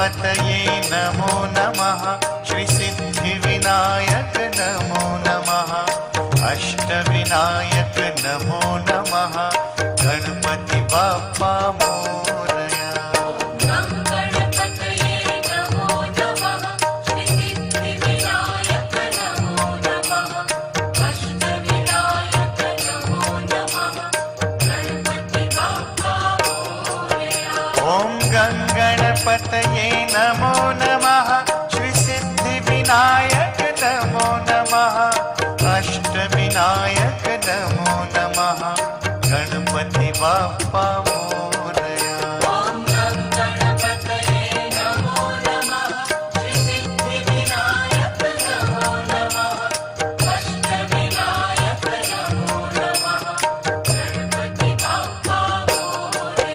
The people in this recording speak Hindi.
गणपतये नमो नमः। श्री सिद्धिविनायक नमो नमः। अष्टविनायक नमो नमः। गणपति बाप्पा मोरया। ओम गणपतये नमो नमः। श्री सिद्धिविनायक नमो नमः। अष्टविनायक नमो नमः। गणपति बाप्पा